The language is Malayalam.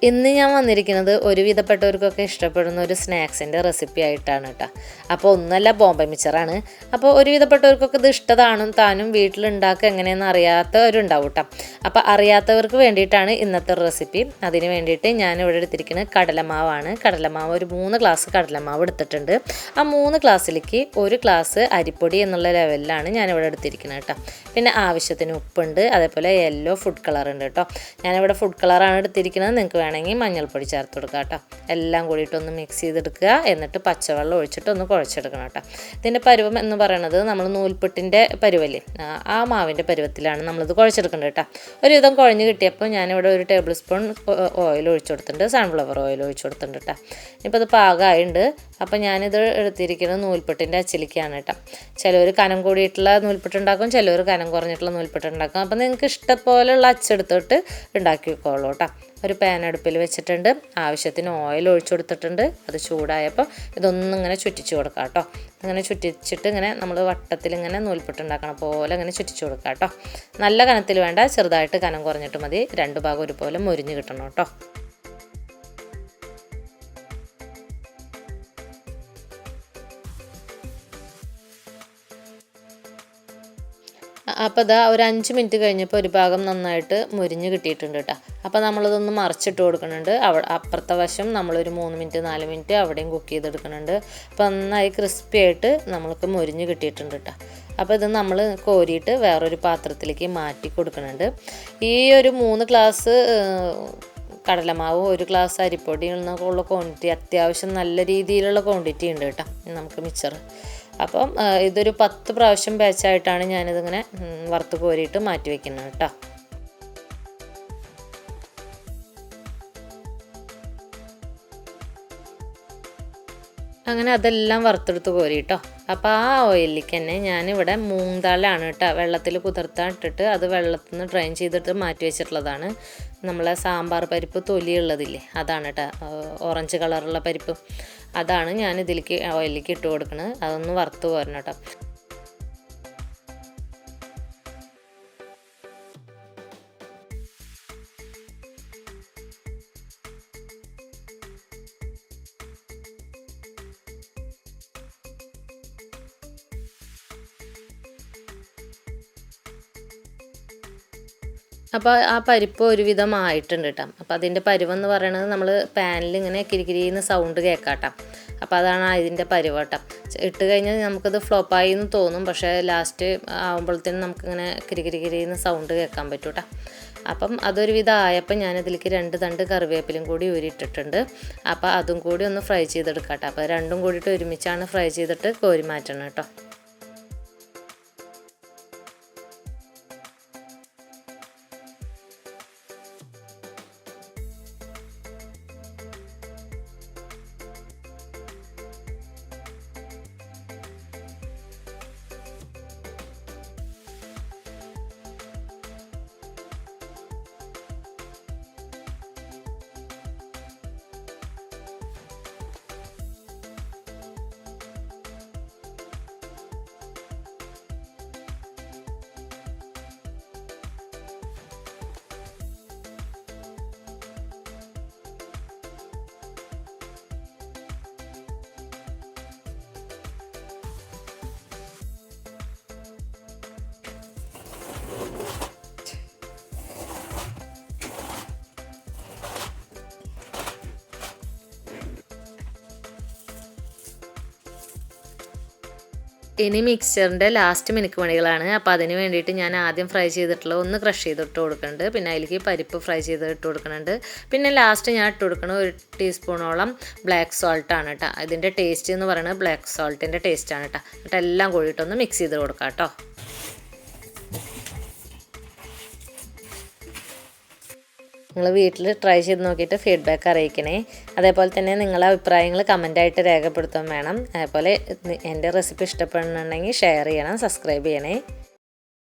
ഇന്ന് ഞാൻ വന്നിരിക്കുന്നത് ഒരുവിധപ്പെട്ടവർക്കൊക്കെ ഇഷ്ടപ്പെടുന്ന ഒരു സ്നാക്സിൻ്റെ റെസിപ്പി ആയിട്ടാണ് കേട്ടോ. അപ്പോൾ ഒന്നല്ല ബോംബെ മിച്ചറാണ്. അപ്പോൾ ഒരുവിധപ്പെട്ടവർക്കൊക്കെ ഇത് ഇഷ്ടതാണും താനും വീട്ടിലുണ്ടാക്കുക എങ്ങനെയെന്ന് അറിയാത്തവരുണ്ടാവും കേട്ടോ. അപ്പോൾ അറിയാത്തവർക്ക് വേണ്ടിയിട്ടാണ് ഇന്നത്തെ റെസിപ്പി. അതിന് വേണ്ടിയിട്ട് ഞാൻ ഇവിടെ എടുത്തിരിക്കുന്നത് കടലമാവാണ്. കടലമാവ് ഒരു 3 ഗ്ലാസ് കടലമാവ് എടുത്തിട്ടുണ്ട്. ആ 3 ഗ്ലാസ്സിലേക്ക് 1 ഗ്ലാസ് അരിപ്പൊടി എന്നുള്ള ലെവലിലാണ് ഞാനിവിടെ എടുത്തിരിക്കുന്നത് കേട്ടോ. പിന്നെ ആവശ്യത്തിന് ഉപ്പുണ്ട്, അതേപോലെ യെല്ലോ ഫുഡ് കളർ ഉണ്ട് കേട്ടോ. ഞാനിവിടെ ഫുഡ് കളറാണ് എടുത്തിരിക്കുന്നത്. നിങ്ങൾക്ക് വേണമെങ്കിൽ മഞ്ഞൾപ്പൊടി ചേർത്ത് കൊടുക്കുക കേട്ടോ. എല്ലാം കൂടിയിട്ടൊന്ന് മിക്സ് ചെയ്തെടുക്കുക. എന്നിട്ട് പച്ചവെള്ളം ഒഴിച്ചിട്ട് ഒന്ന് കുഴച്ചെടുക്കണം കേട്ടോ. ഇതിൻ്റെ പരുവം എന്ന് പറയുന്നത് നമ്മൾ നൂൽപുട്ടിൻ്റെ പരുവല്ലേ, ആ മാവിൻ്റെ പരുവത്തിലാണ് നമ്മളിത് കുഴച്ചെടുക്കേണ്ടത് കേട്ടോ. ഒരുവിധം കുഴഞ്ഞ് കിട്ടിയപ്പോൾ ഞാനിവിടെ 1 ടേബിൾ സ്പൂൺ ഓയിൽ ഒഴിച്ചു കൊടുത്തിട്ടുണ്ട്, സൺഫ്ലവർ ഓയിൽ ഒഴിച്ചു കൊടുത്തിട്ടുണ്ട് കേട്ടോ. ഇപ്പോൾ ഇത് പാകമായിട്ടുണ്ട്. അപ്പോൾ ഞാനിത് എടുത്തിരിക്കുന്നത് നൂൽപുട്ടിൻ്റെ അച്ചിലേക്കാണ് കേട്ടോ. ചിലവർ കനം കൂടിയിട്ടുള്ള നൂൽപുട്ടുണ്ടാക്കും, ചിലവർ കനം കുറഞ്ഞിട്ടുള്ള നൂൽപുട്ടുണ്ടാക്കും. അപ്പോൾ നിങ്ങൾക്ക് ഇഷ്ടംപോലെയുള്ള അച്ചെടുത്തിട്ട് ഉണ്ടാക്കിക്കോളൂ കേട്ടോ. ഒരു പാൻ അടുപ്പിൽ വെച്ചിട്ടുണ്ട്, ആവശ്യത്തിന് ഓയിൽ ഒഴിച്ചു കൊടുത്തിട്ടുണ്ട്. അത് ചൂടായപ്പോൾ ഇതൊന്നും ഇങ്ങനെ ചുറ്റിച്ച് കൊടുക്കാം കേട്ടോ. ഇങ്ങനെ ചുറ്റിച്ചിട്ട് ഇങ്ങനെ നമ്മൾ വട്ടത്തിൽ ഇങ്ങനെ നൂൽപുട്ടുണ്ടാക്കണ പോലെ ഇങ്ങനെ ചുറ്റിച്ച് കൊടുക്കാം കേട്ടോ. നല്ല കനത്തിൽ വേണ്ട, ചെറുതായിട്ട് കനം കുറഞ്ഞിട്ട് മതി. 2 ഭാഗം ഒരുപോലെ മൊരിഞ്ഞ് കിട്ടണം കേട്ടോ. അപ്പോൾ ഇതാ ഒരു 5 മിനിറ്റ് കഴിഞ്ഞപ്പോൾ ഒരു ഭാഗം നന്നായിട്ട് മുരിഞ്ഞ് കിട്ടിയിട്ടുണ്ട് കേട്ടോ. അപ്പോൾ നമ്മളിതൊന്ന് മറിച്ചിട്ട് കൊടുക്കുന്നുണ്ട്. അപ്പുറത്തെ വശം നമ്മളൊരു 3 മിനിറ്റ് 4 മിനിറ്റ് അവിടെയും കുക്ക് ചെയ്തെടുക്കുന്നുണ്ട്. അപ്പോൾ നന്നായി ക്രിസ്പി ആയിട്ട് നമ്മൾക്ക് മുരിഞ്ഞ് കിട്ടിയിട്ടുണ്ട് കേട്ടോ. അപ്പോൾ ഇത് നമ്മൾ കോരിയിട്ട് വേറൊരു പാത്രത്തിലേക്ക് മാറ്റി കൊടുക്കുന്നുണ്ട്. ഈ ഒരു 3 ഗ്ലാസ് കടലമാവ് 1 ഗ്ലാസ് അരിപ്പൊടി എന്നൊക്കെയുള്ള ക്വാണ്ടിറ്റി അത്യാവശ്യം നല്ല രീതിയിലുള്ള ക്വാണ്ടിറ്റി ഉണ്ട് കേട്ടോ നമുക്ക് മിച്ചർ. അപ്പം ഇതൊരു 10 പ്രാവശ്യം ബാച്ചായിട്ടാണ് ഞാനിതിങ്ങനെ വറുത്ത് കോരിയിട്ട് മാറ്റി വയ്ക്കുന്നത് കേട്ടോ. അങ്ങനെ അതെല്ലാം വറുത്തെടുത്ത് കോരി കേട്ടോ. അപ്പോൾ ആ ഓയിലിലേക്ക് തന്നെ ഞാനിവിടെ മൂങ്താലാണ് കേട്ടോ വെള്ളത്തിൽ കുതിർത്താൻ ഇട്ടിട്ട് അത് വെള്ളത്തിൽ നിന്ന് ഡ്രെയിൻ ചെയ്തിട്ട് മാറ്റി വെച്ചിട്ടുള്ളതാണ്. നമ്മളെ സാമ്പാർ പരിപ്പ് തൊലിയുള്ളതില്ലേ, അതാണ് കേട്ടോ, ഓറഞ്ച് കളറുള്ള പരിപ്പ്. അതാണ് ഞാൻ ഇതിലേക്ക് ഓയിലിലേക്ക് ഇട്ട് കൊടുക്കുന്നത്. അതൊന്ന് വറുത്ത് കോരണം കേട്ടോ. അപ്പോൾ ആ പരിപ്പ് ഒരുവിധം ആയിട്ടുണ്ട് കേട്ടോ. അപ്പോൾ അതിൻ്റെ പരുവെന്ന് പറയുന്നത് നമ്മൾ പാനിൽ ഇങ്ങനെ കിരികിരിന്ന് സൗണ്ട് കേൾക്കാട്ടോ. അപ്പോൾ അതാണ് ഇതിൻ്റെ പരുവ കേട്ടോ. ഇട്ട് കഴിഞ്ഞാൽ നമുക്കത് ഫ്ലോപ്പായി എന്ന് തോന്നും, പക്ഷേ ലാസ്റ്റ് ആകുമ്പോഴത്തേനും നമുക്കിങ്ങനെ കിരികിരിന്ന് സൗണ്ട് കേൾക്കാൻ പറ്റും കേട്ടോ. അപ്പം അതൊരുവിധം ആയപ്പോൾ ഞാനതിലേക്ക് 2 തണ്ട് കറിവേപ്പിലും കൂടി ഊരിയിട്ടിട്ടുണ്ട്. അപ്പോൾ അതും കൂടി ഒന്ന് ഫ്രൈ ചെയ്തെടുക്കാം കേട്ടോ. അപ്പോൾ രണ്ടും കൂടിയിട്ട് ഒരുമിച്ചാണ് ഫ്രൈ ചെയ്തിട്ട് കോരി മാറ്റണം കേട്ടോ. ഇനി മിക്സറിൻ്റെ ലാസ്റ്റ് മിനുക്ക് മണികളാണ്. അപ്പോൾ അതിന് വേണ്ടിയിട്ട് ഞാൻ ആദ്യം ഫ്രൈ ചെയ്തിട്ടുള്ള ഒന്ന് ക്രഷ് ചെയ്തിട്ട് കൊടുക്കുന്നുണ്ട്. പിന്നെ അതിലേക്ക് പരിപ്പ് ഫ്രൈ ചെയ്ത് ഇട്ട് കൊടുക്കുന്നുണ്ട്. പിന്നെ ലാസ്റ്റ് ഞാൻ ഇട്ട് കൊടുക്കുന്നത് 1 ടീസ്പൂണോളം ബ്ലാക്ക് സോൾട്ടാണ് കേട്ടോ. ഇതിൻ്റെ ടേസ്റ്റ് എന്ന് പറയുന്നത് ബ്ലാക്ക് സോൾട്ടിൻ്റെ ടേസ്റ്റാണ് കേട്ടോ. എന്നിട്ട് എല്ലാം കൂടിയിട്ടൊന്ന് മിക്സ് ചെയ്ത് കൊടുക്കാം കേട്ടോ. നിങ്ങൾ വീട്ടിൽ ട്രൈ ചെയ്ത് നോക്കിയിട്ട് ഫീഡ്ബാക്ക് അറിയിക്കണേ. അതേപോലെ തന്നെ നിങ്ങളുടെ അഭിപ്രായങ്ങൾ കമൻറ്റായിട്ട് രേഖപ്പെടുത്താൻ വേണം. അതേപോലെ എൻ്റെ റെസിപ്പി ഇഷ്ടപ്പെടുന്നുണ്ടെങ്കിൽ ഷെയർ ചെയ്യണം, സബ്സ്ക്രൈബ് ചെയ്യണേ.